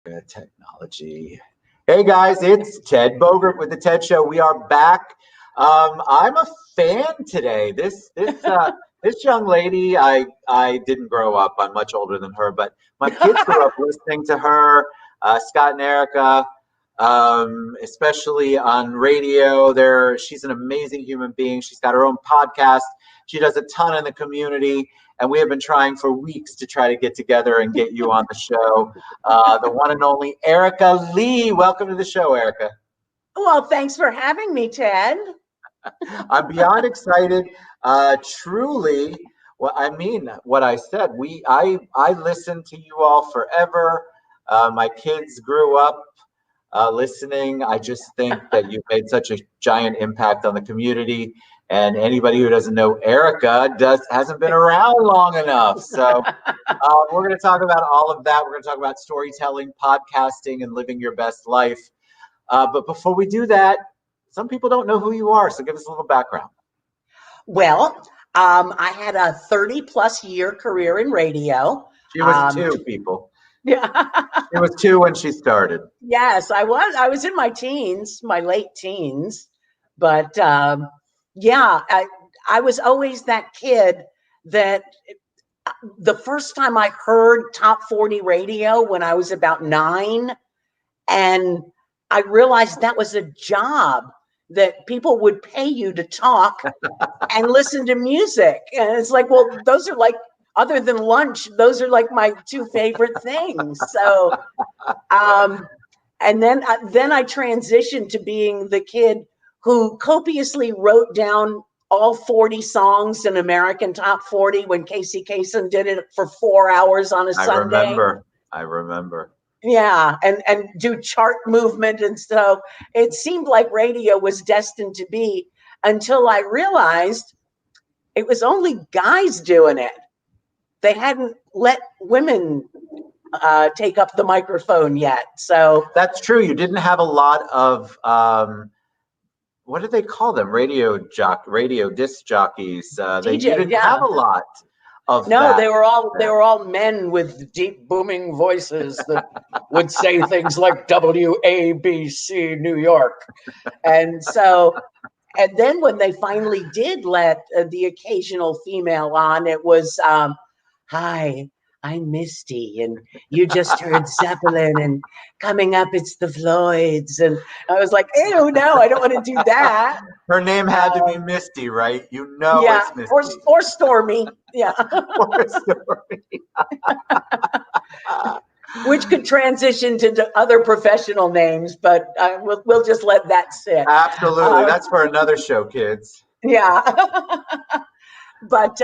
Technology. Hey guys, it's Ted Bogert with the Ted Show. We are back. I'm a fan today. This young lady, I didn't grow up. I'm much older than her, but my kids grew up listening to her, Scott and Erica, especially on radio. She's an amazing human being. She's got her own podcast. She does a ton in the community, and we have been trying for weeks to try to get together and get you on the show. The one and only Erica Lee. Welcome to the show, Erica. Well, thanks for having me, Ted. I'm beyond excited. Truly, well, I mean what I said. I listened to you all forever. My kids grew up listening. I just think that you've made such a giant impact on the community. And anybody who doesn't know Erica hasn't been around long enough. So we're going to talk about all of that. We're going to talk about storytelling, podcasting, and living your best life. But before we do that, some people don't know who you are. So give us a little background. Well, I had a 30-plus year career in radio. She was two, people. Yeah. She was two when she started. Yes, I was. I was in my teens, my late teens. But yeah, I was always that kid that the first time I heard Top 40 radio when I was about 9, and I realized that was a job that people would pay you to talk and listen to music. And it's like, well, those are like, other than lunch, those are like my two favorite things. So, and then I transitioned to being the kid who copiously wrote down all 40 songs in American Top 40 when Casey Kasem did it for 4 hours on a Sunday. I remember. Yeah, and do chart movement. And so it seemed like radio was destined to be, until I realized it was only guys doing it. They hadn't let women take up the microphone yet. So that's true. You didn't have a lot of what do they call them? Radio disc jockeys. You didn't have a lot of that. They were all men with deep booming voices that would say things like WABC New York. And so, and then when they finally did let the occasional female on, it was, hi, I'm Misty, and you just heard Zeppelin, and coming up, it's the Floyds. And I was like, ew, no, I don't want to do that. Her name had to be Misty, right? You know, yeah, it's Misty. Or Stormy, yeah. Or Stormy. Which could transition to other professional names, but we'll just let that sit. Absolutely, that's for another show, kids. Yeah, but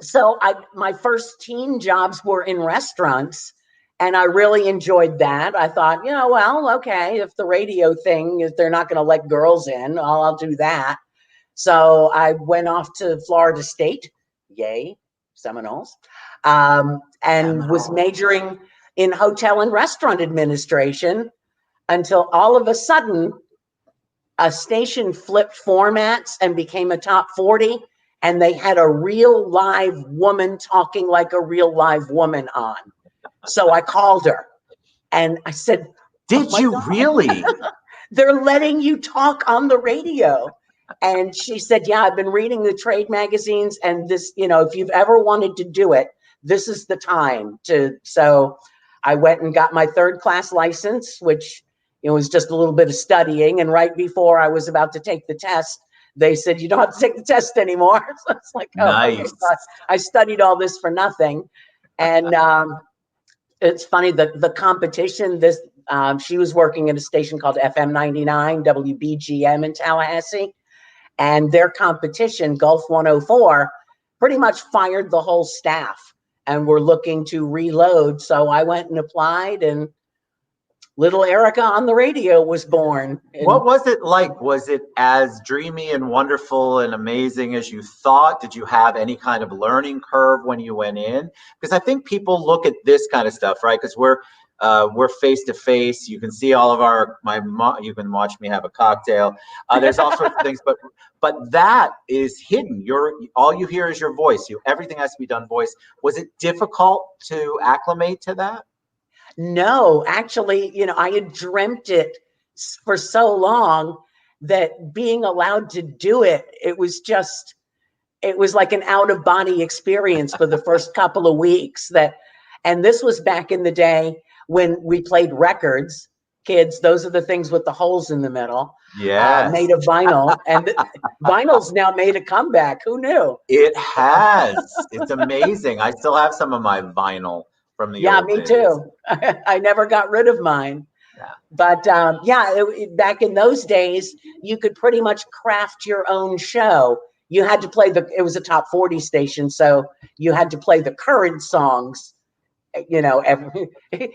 so my first teen jobs were in restaurants, and I really enjoyed that. I thought, well, okay, if the radio thing, if they're not going to let girls in, I'll do that. So I went off to Florida State, yay, Seminoles, and was majoring in hotel and restaurant administration, until all of a sudden a station flipped formats and became a top 40. And they had a real live woman talking like a real live woman on. So I called her and I said, did you really? They're letting you talk on the radio. And she said, yeah, I've been reading the trade magazines, and this, if you've ever wanted to do it, this is the time to. So I went and got my 3rd class license, which was just a little bit of studying. And right before I was about to take the test, they said, you don't have to take the test anymore. So it's like, oh, nice. Okay, so I studied all this for nothing. And it's funny that the competition, she was working at a station called FM 99, WBGM in Tallahassee. And their competition, Gulf 104, pretty much fired the whole staff and were looking to reload. So I went and applied, and little Erica on the radio was born. What was it like? Was it as dreamy and wonderful and amazing as you thought? Did you have any kind of learning curve when you went in? Because I think people look at this kind of stuff, right? Because we're face to face. You can see all of you can watch me have a cocktail. There's all sorts of things, but that is hidden. All you hear is your voice. Everything has to be done voice. Was it difficult to acclimate to that? No, actually, I had dreamt it for so long that being allowed to do it, it was like an out of body experience for the first couple of weeks and this was back in the day when we played records, kids, those are the things with the holes in the middle, Yes, made of vinyl, and vinyl's now made a comeback. Who knew? it has. It's amazing. I still have some of my vinyl from the Yeah, old me days. too. I never got rid of mine. Yeah. But back in those days, you could pretty much craft your own show. You had to play it was a top 40 station, so you had to play the current songs, if you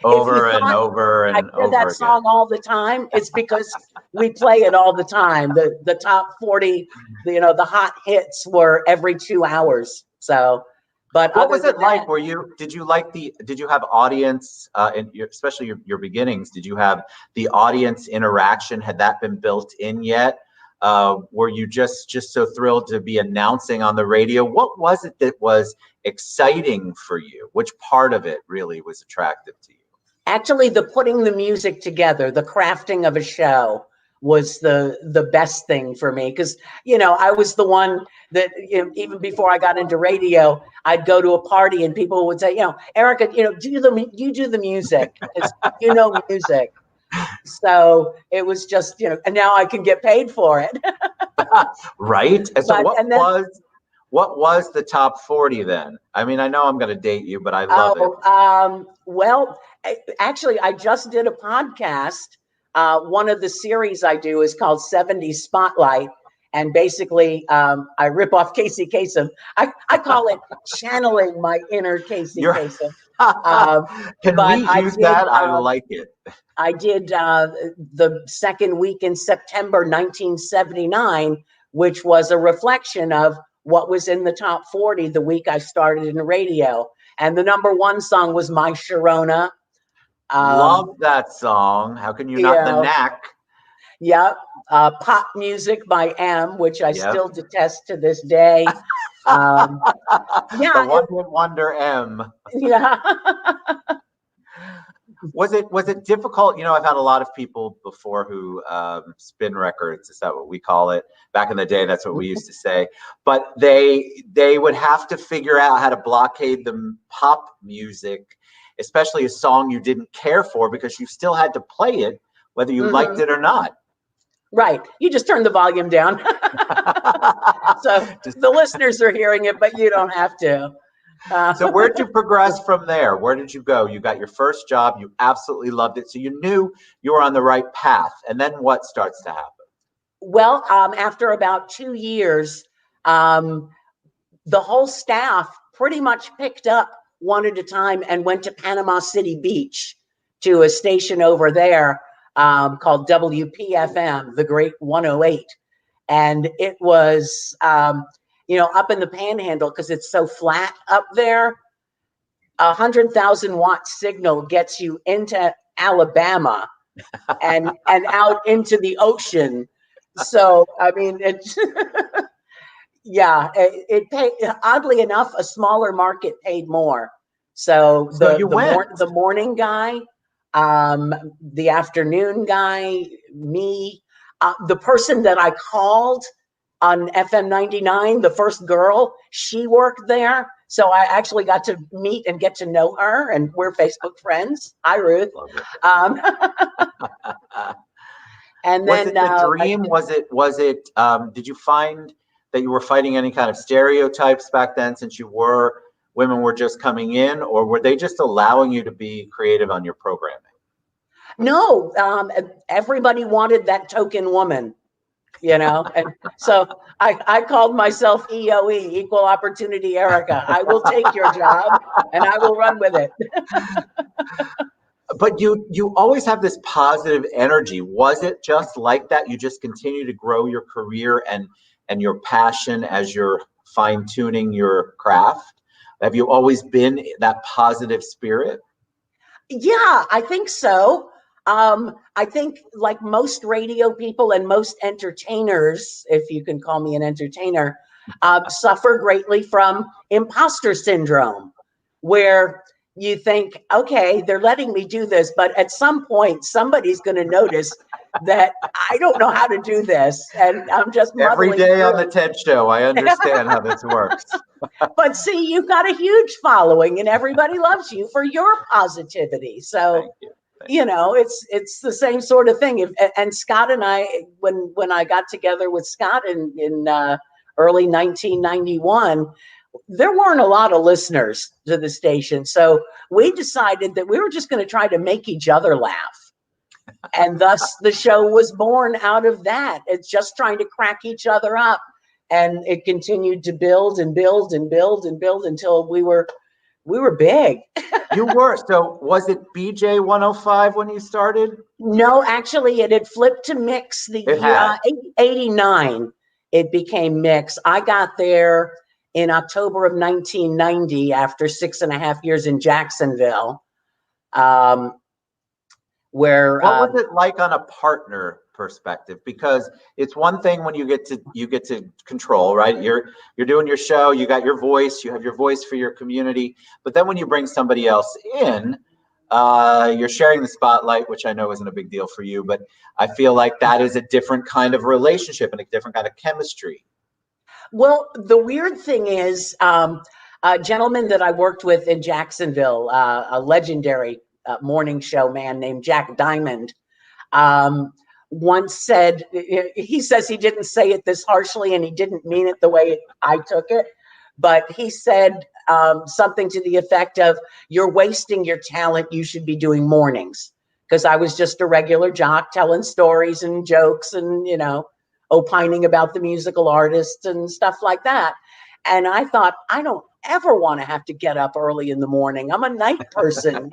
Over and thought over I and hear over that again. song all the time, it's because we play it all the time. The top 40, the hot hits were every 2 hours. So, but What other was than it that, like? Did you have audience, especially your beginnings, did you have the audience interaction? Had that been built in yet? Were you just so thrilled to be announcing on the radio? What was it that was exciting for you? Which part of it really was attractive to you? actually, the putting the music together, the crafting of a show was the best thing for me, because I was the one that even before I got into radio, I'd go to a party and people would say, Erica, you do the music, because music. So it was just, and now I can get paid for it. Right. And so But and then what was the top 40 then? I mean, I know I'm going to date you, but I love it. well, actually, I just did a podcast. One of the series I do is called 70s Spotlight. And basically, I rip off Casey Kasem. I call it channeling my inner Casey You're Kasem. Can But we use that? I like it. I did the second week in September 1979, which was a reflection of what was in the top 40 the week I started in radio. And the number one song was My Sharona. Love that song. How can you not? The Yeah, Knack. yeah. Pop Music by M, which I Yep. still detest to this day. Um, The yeah, one-hit wonder M. yeah. Was it difficult? I've had a lot of people before who spin records. Is that what we call it? Back in the day, that's what we used to say. But they would have to figure out how to blockade the pop music, especially a song you didn't care for, because you still had to play it whether you liked it or not. Right. You just turn the volume down. So the listeners are hearing it, but you don't have to. So where'd you progress from there? Where did you go? You got your first job. You absolutely loved it. So you knew you were on the right path. And then what starts to happen? Well, after about 2 years, the whole staff pretty much picked up one at a time and went to Panama City Beach, to a station over there called WPFM, the Great 108. And it was, up in the Panhandle, because it's so flat up there. 100,000 watt signal gets you into Alabama and out into the ocean. So, I mean, it's, yeah, it paid, oddly enough, a smaller market paid more. So the morning guy, the afternoon guy, me, the person that I called on FM 99, the first girl, she worked there. So I actually got to meet and get to know her, and we're Facebook friends. Hi, Ruth. And was then it the dream? Did you find that you were fighting any kind of stereotypes back then, since women were just coming in, or were they just allowing you to be creative on your programming? No, everybody wanted that token woman, and so I called myself EOE, Equal Opportunity Erica. I will take your job and I will run with it. But you always have this positive energy. Was it just like that? You just continue to grow your career and your passion as you're fine-tuning your craft? Have you always been that positive spirit? Yeah, I think so. I think, like most radio people and most entertainers, if you can call me an entertainer, suffer greatly from imposter syndrome, where you think, okay, they're letting me do this, but at some point, somebody's going to notice that I don't know how to do this, and I'm just Every muddling day on through. the TED Show, I understand how this works. But see, you've got a huge following, and everybody loves you for your positivity. So Thank you. it's the same sort of thing. And Scott and I, when I got together with Scott in early 1991, there weren't a lot of listeners to the station, so we decided that we were just going to try to make each other laugh, and thus the show was born out of that. It's just trying to crack each other up, and it continued to build and build and build and build until we were big. You were. So was it BJ 105 when you started? No, actually, it had flipped to Mix the It year had. 89. It became Mix. I got there in October of 1990 after 6.5 years in Jacksonville, where What was it like on a partner perspective? Because it's one thing when you get to control, right? You're doing your show, you got your voice, you have your voice for your community. But then when you bring somebody else in, you're sharing the spotlight, which I know isn't a big deal for you, but I feel like that is a different kind of relationship and a different kind of chemistry. well, the weird thing is, a gentleman that I worked with in Jacksonville, a legendary morning show man named Jack Diamond, um, once said, he says he didn't say it this harshly and he didn't mean it the way I took it, but he said something to the effect of, "You're wasting your talent. You should be doing mornings." Because I was just a regular jock telling stories and jokes and, opining about the musical artists and stuff like that. And I thought, I don't ever want to have to get up early in the morning. I'm a night person.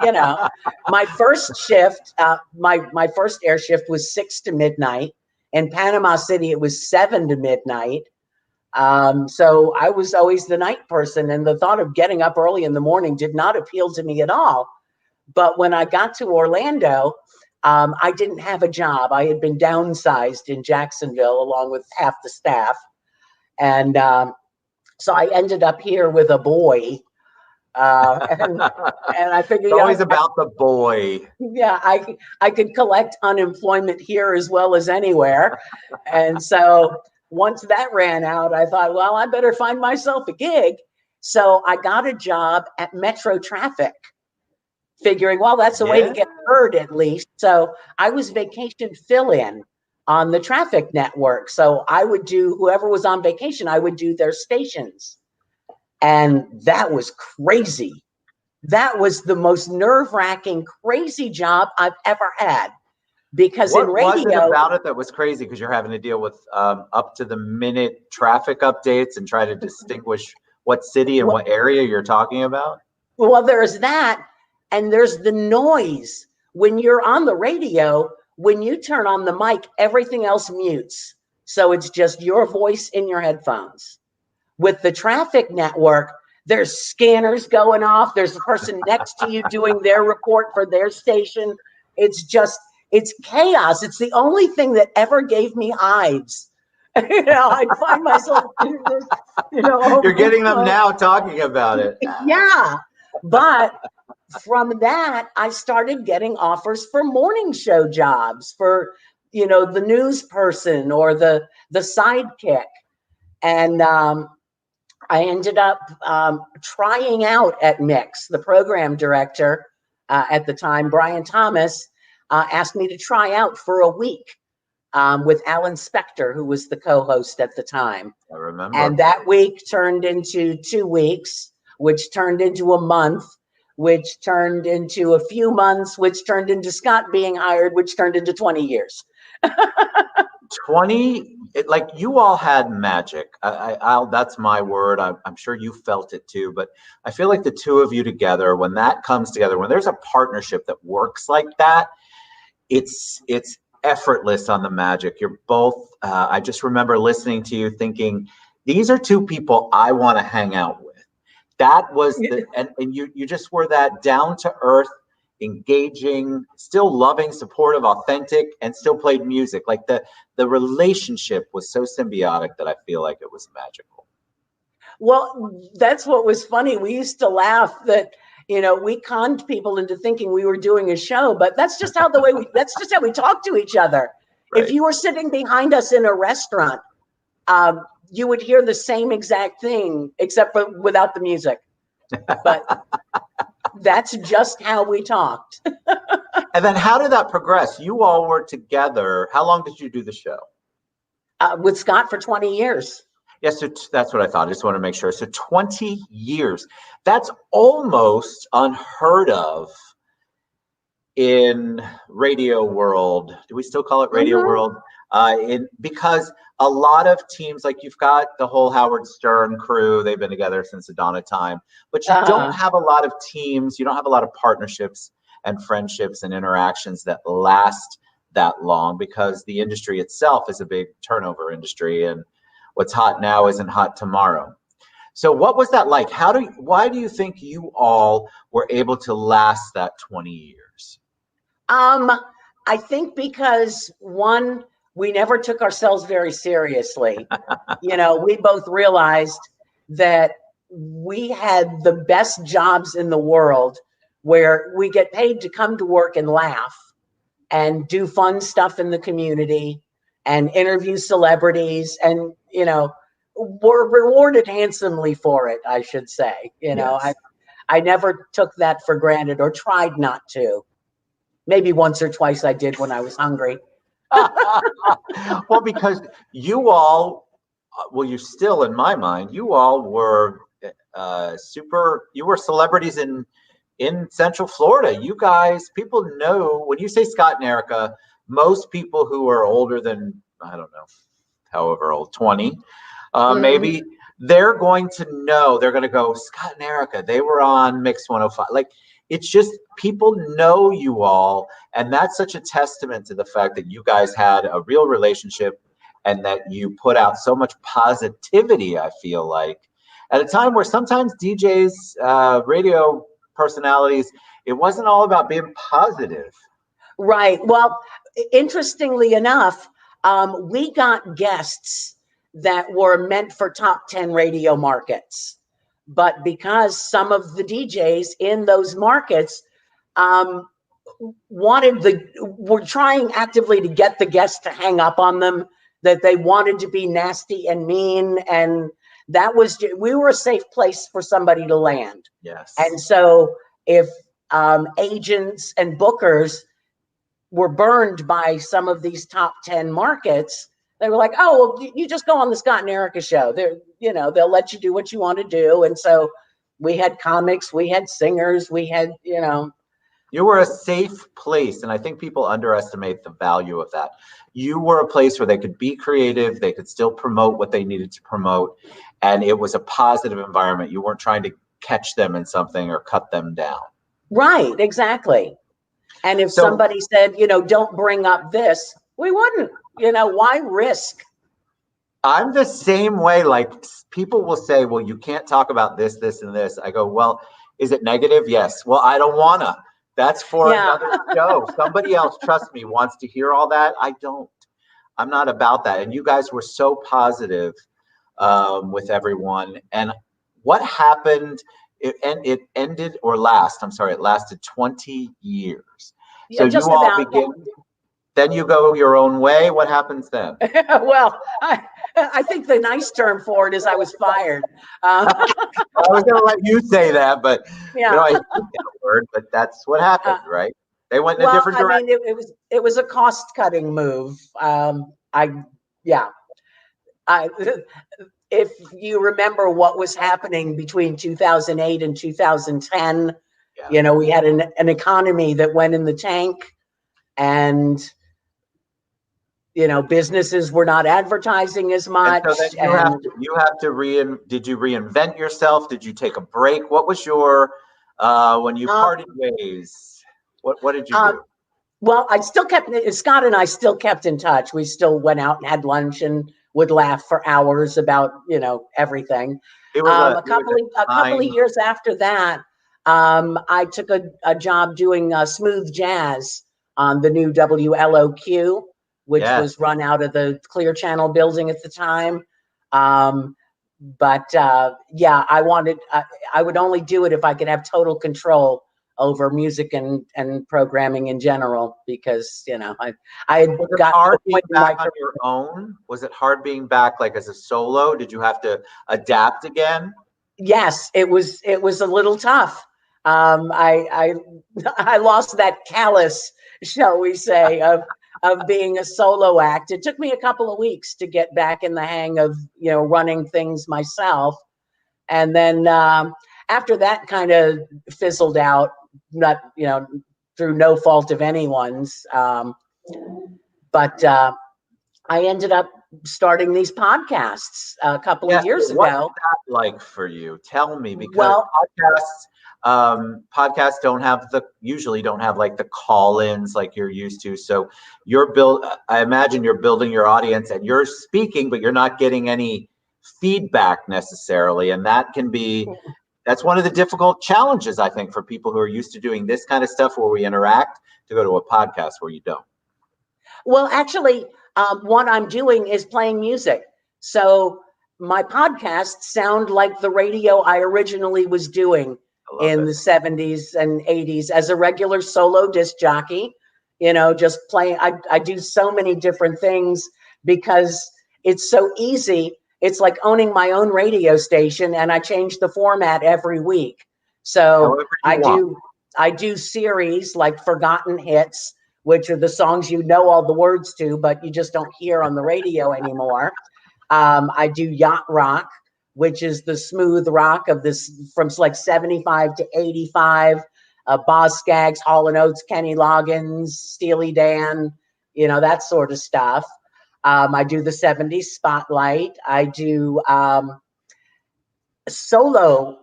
My first shift, my first air shift was 6 to midnight. In Panama City, it was 7 to midnight. So I was always the night person, and the thought of getting up early in the morning did not appeal to me at all. But when I got to Orlando, I didn't have a job. I had been downsized in Jacksonville along with half the staff. And so I ended up here with a boy. And I figured, It's always about the boy. yeah, I could collect unemployment here as well as anywhere. And so once that ran out, I thought, well, I better find myself a gig. So I got a job at Metro Traffic, figuring, well, that's a way to get heard at least. So I was vacation fill-in on the traffic network. So I would do, whoever was on vacation, I would do their stations. And that was crazy. That was the most nerve-wracking, crazy job I've ever had. Because in radio, was it about it that was crazy? Because you're having to deal with up to the minute traffic updates and try to distinguish what city and what area you're talking about? Well, there's that. And there's the noise. When you're on the radio, when you turn on the mic, everything else mutes. So it's just your voice in your headphones. With the traffic network, there's scanners going off. There's a person next to you doing their report for their station. It's chaos. It's the only thing that ever gave me hives. I'd find myself, You're getting them now talking about it. Yeah. But from that, I started getting offers for morning show jobs for, the news person or the sidekick. And I ended up trying out at Mix. The program director at the time, Brian Thomas, asked me to try out for a week with Alan Spector, who was the co-host at the time. I remember. And that week turned into 2 weeks, which turned into a month, which turned into a few months, which turned into Scott being hired, which turned into 20 years. 20, like you all had magic. That's my word. I'm sure you felt it too, but I feel like the two of you together, when that comes together, when there's a partnership that works like that, it's effortless on the magic. You're both, I just remember listening to you thinking, these are two people I want to hang out with. That was and you just were that down to earth, engaging, still loving, supportive, authentic, and still played music. Like the relationship was so symbiotic that I feel like it was magical. Well, that's what was funny. We used to laugh that we conned people into thinking we were doing a show, but that's just how we talk to each other. Right. If you were sitting behind us in a restaurant, you would hear the same exact thing, except for without the music. But that's just how we talked. And then how did that progress? You all were together. How long did you do the show? With Scott for 20 years. Yes, so that's what I thought. I just want to make sure. So 20 years. That's almost unheard of in radio world. Do we still call it radio world? Because a lot of teams, like you've got the whole Howard Stern crew, they've been together since the dawn of time, but you don't have a lot of teams, you don't have a lot of partnerships and friendships and interactions that last that long, because the industry itself is a big turnover industry, and what's hot now isn't hot tomorrow. So what was that like? Why do you think you all were able to last that 20 years? I think because, one, we never took ourselves very seriously. We both realized that we had the best jobs in the world, where we get paid to come to work and laugh and do fun stuff in the community and interview celebrities, and we're rewarded handsomely for it, I should say. Yes. I never took that for granted, or tried not to. Maybe once or twice I did when I was hungry. Well, because you all, you're still, in my mind, you all were you were celebrities in Central Florida. You guys, people know, when you say Scott and Erica, most people who are older than, I don't know, however old, 20, maybe, they're going to know, they're going to go, Scott and Erica, they were on Mix 105. Like, it's just, people know you all, and that's such a testament to the fact that you guys had a real relationship and that you put out so much positivity, I feel like, at a time where sometimes DJs, radio personalities, it wasn't all about being positive. Right. Well, interestingly enough, we got guests that were meant for top 10 radio markets. But because some of the DJs in those markets were trying actively to get the guests to hang up on them, that they wanted to be nasty and mean, and we were a safe place for somebody to land. Yes. And so if agents and bookers were burned by some of these top 10 markets, they were like, oh, well, you just go on the Scott and Erica show. They'll let you do what you want to do. And so we had comics, we had singers, we had. You were a safe place, and I think people underestimate the value of that. You were a place where they could be creative, they could still promote what they needed to promote, and it was a positive environment. You weren't trying to catch them in something or cut them down. Right, exactly. And if somebody said, don't bring up this, we wouldn't. Why risk? I'm the same way. Like, people will say, well, you can't talk about this, this, and this. I go, well, is it negative? Yes. Well, I don't wanna. That's for another show. Somebody else, trust me, wants to hear all that. I don't. I'm not about that. And you guys were so positive with everyone. And what happened? It ended, or it lasted 20 years. So you all begin. Then you go your own way. What happens then? Well, I think the nice term for it is I was fired. I was going to let you say that, but I hate that word, but that's what happened, right? They went in a different direction. I mean, it was a cost-cutting move. If you remember what was happening between 2008 and 2010, we had an economy that went in the tank, and businesses were not advertising as much. And so then did you reinvent yourself? Did you take a break? What was your, when you parted ways, what did you do? Well, Scott and I still kept in touch. We still went out and had lunch and would laugh for hours about, everything. It was a couple of years after that, I took a job doing smooth jazz on the new WLOQ, which was run out of the Clear Channel building at the time. But yeah, I would only do it if I could have total control over music and programming in general, because I had Was it got to hard a being point in back my on career. your own? Was it hard being back like as a solo? Did you have to adapt again? Yes, it was a little tough. I I lost that callus, shall we say, of being a solo act. It took me a couple of weeks to get back in the hang of running things myself, and then after that kind of fizzled out, not through no fault of anyone's. But I ended up starting these podcasts a couple of Yes, years what's ago. that like for you? Tell me, because Well, podcasts usually don't have like the call-ins like you're used to. So I imagine you're building your audience and you're speaking, but you're not getting any feedback necessarily. And that's one of the difficult challenges, I think, for people who are used to doing this kind of stuff where we interact, to go to a podcast where you don't. well, actually, what I'm doing is playing music. So my podcasts sound like the radio I originally was doing I love in it. the 70s and 80s as a regular solo disc jockey. Just playing. I do so many different things because it's so easy. It's like owning my own radio station, and I change the format every week. So However you want. I do series like Forgotten Hits, which are the songs you know all the words to, but you just don't hear on the radio anymore. I do Yacht Rock, which is the smooth rock of this from like 75 to 85. Boz Scaggs, Hall & Oates, Kenny Loggins, Steely Dan, that sort of stuff. I do the 70s Spotlight. I do solo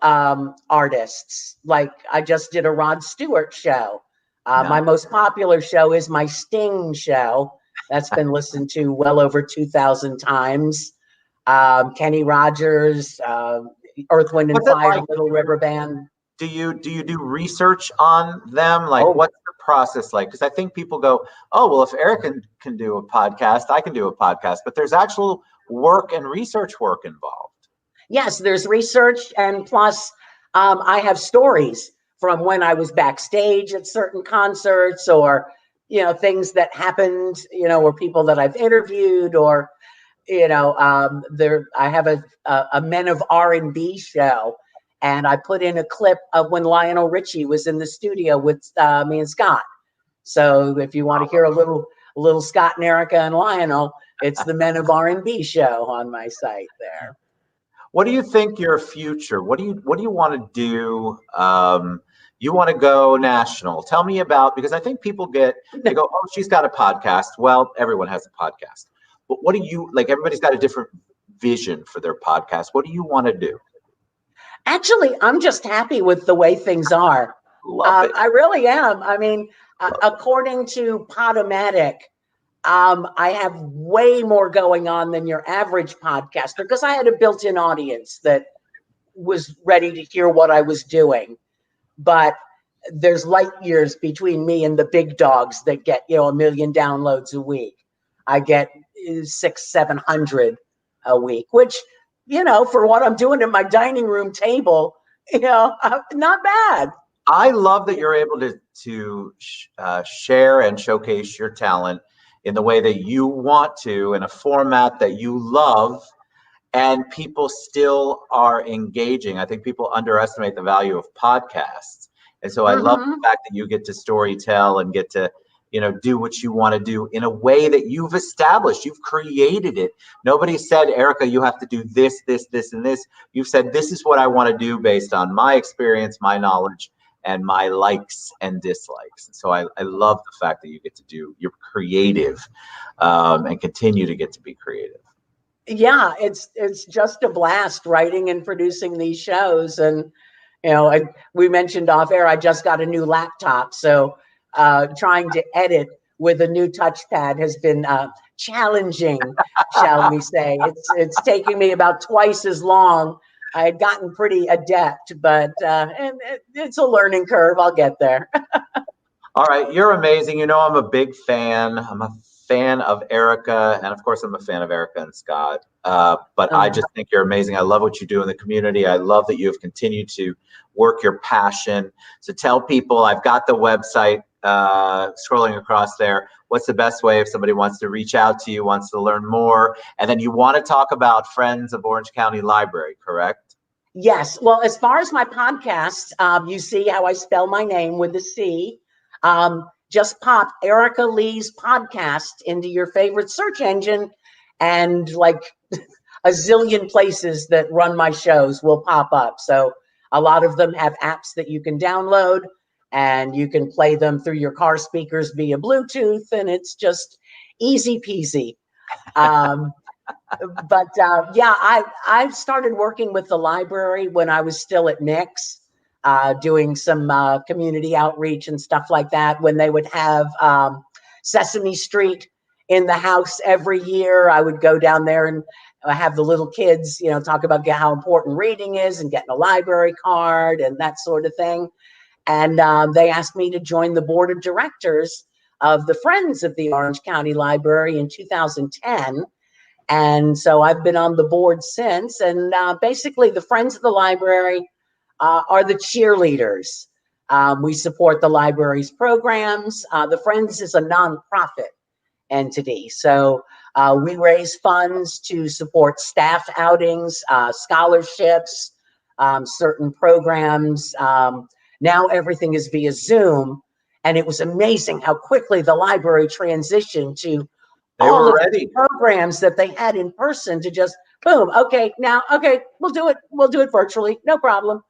artists. Like I just did a Rod Stewart show. My Nice. most popular show is my Sting show. That's been listened to well over 2,000 times. Kenny Rogers, Earth, Wind, and What's it Fire, like? Little River Band. Do you do research on them? Like, Oh, what's the process like? Because I think people go, "Oh, well, if Eric can do a podcast, I can do a podcast." But there's actual work and research work involved. yes, there's research, and plus, I have stories from when I was backstage at certain concerts, or things that happened, or people that I've interviewed, or there. I have a Men of R&B show, and I put in a clip of when Lionel Richie was in the studio with me and Scott. So if you want to hear a little Scott and Erica and Lionel, it's the Men of R&B show on my site there. What do you think your future? What do you want to do? You want to go national? Tell me about, because I think they go, "Oh, she's got a podcast." Well, everyone has a podcast. But what do you like? Everybody's got a different vision for their podcast. What do you want to do? Actually, I'm just happy with the way things are. Love it. I really am. I mean, according to Podomatic, I have way more going on than your average podcaster because I had a built-in audience that was ready to hear what I was doing. But there's light years between me and the big dogs that get, 1 million downloads a week. I get 600-700 a week, which, for what I'm doing at my dining room table, not bad. I love that you're able to share and showcase your talent in the way that you want to, in a format that you love, and people still are engaging. I think people underestimate the value of podcasts. And so I love the fact that you get to story tell and get to, do what you want to do in a way that you've established. You've created it. Nobody said, "Erica, you have to do this, this, this, and this." You've said, "This is what I want to do based on my experience, my knowledge, and my likes and dislikes." And so I love the fact that you get to you're creative, and continue to get to be creative. Yeah, it's just a blast writing and producing these shows. And we mentioned off air, I just got a new laptop, so trying to edit with a new touchpad has been challenging, shall we say. It's taking me about twice as long. I had gotten pretty adept, but it's a learning curve. I'll get there. All right, you're amazing. I'm a big fan. I'm a fan of Erica, and of course I'm a fan of Erica and Scott. But I just think you're amazing. I love what you do in the community. I love that you have continued to work your passion. So tell people, I've got the website scrolling across there. What's the best way if somebody wants to reach out to you, wants to learn more? And then you want to talk about Friends of Orange County Library, correct? Yes. Well, as far as my podcast, you see how I spell my name with a C. Just pop Erica Lee's podcast into your favorite search engine, and like a zillion places that run my shows will pop up. So a lot of them have apps that you can download, and you can play them through your car speakers via Bluetooth, and it's just easy peasy. But yeah, I started working with the library when I was still at Nick's, doing some community outreach and stuff like that. When they would have Sesame Street in the house every year, I would go down there and have the little kids, talk about how important reading is and getting a library card and that sort of thing. And they asked me to join the board of directors of the Friends of the Orange County Library in 2010. And so I've been on the board since. And basically, the Friends of the Library are the cheerleaders. We support the library's programs. The Friends is a nonprofit entity. So we raise funds to support staff outings, scholarships, certain programs. Now everything is via Zoom. And it was amazing how quickly the library transitioned to all of the programs that they had in person to just boom. Okay, we'll do it virtually, no problem.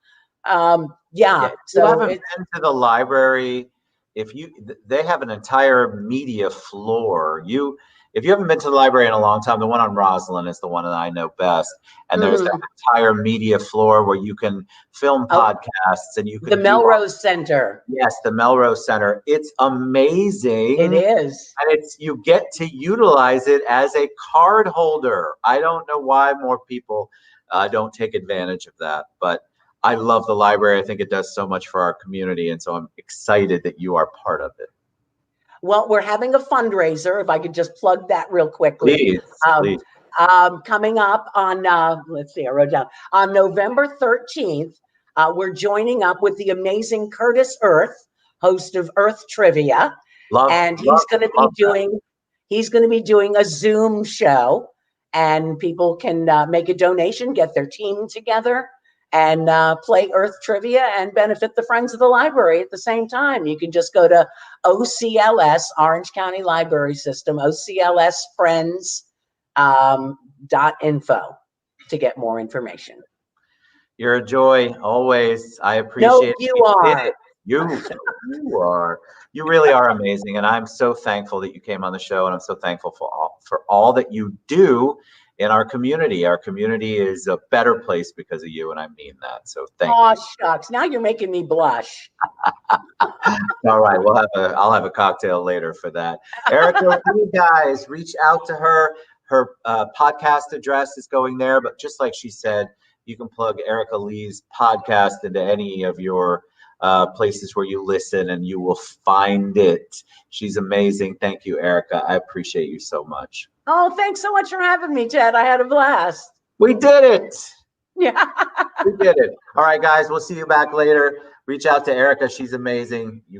Yeah. So you haven't been to the library. They have an entire media floor. If you haven't been to the library in a long time, the one on Roslyn is the one that I know best. And there's an entire media floor where you can film podcasts, and you can the Melrose Center. Yes, the Melrose Center. It's amazing. It is. And you get to utilize it as a card holder. I don't know why more people don't take advantage of that, but I love the library. I think it does so much for our community, and so I'm excited that you are part of it. Well, we're having a fundraiser, if I could just plug that real quickly. Please. Coming up on, let's see, I wrote down, on November 13th, we're joining up with the amazing Curtis Earth, host of Earth Trivia. He's going to be doing a Zoom show, and people can make a donation, get their team together, and play Earth Trivia and benefit the Friends of the Library at the same time. You can just go to OCLS, Orange County Library System, OCLSfriends.info to get more information. You're a joy, always. I appreciate it. You are. You are. You really are amazing, and I'm so thankful that you came on the show, and I'm so thankful for all that you do in our community. Our community is a better place because of you, and I mean that. So thank you. Oh, shucks. Now you're making me blush. All right. I'll have a cocktail later for that. Erica, you guys reach out to her. Her podcast address is going there, but just like she said, you can plug Erica Lee's podcast into any of your places where you listen, and you will find it. She's amazing. Thank you, Erica. I appreciate you so much. Oh, thanks so much for having me, Ted. I had a blast. We did it. Yeah. We did it. All right, guys. We'll see you back later. Reach out to Erica. She's amazing. You guys.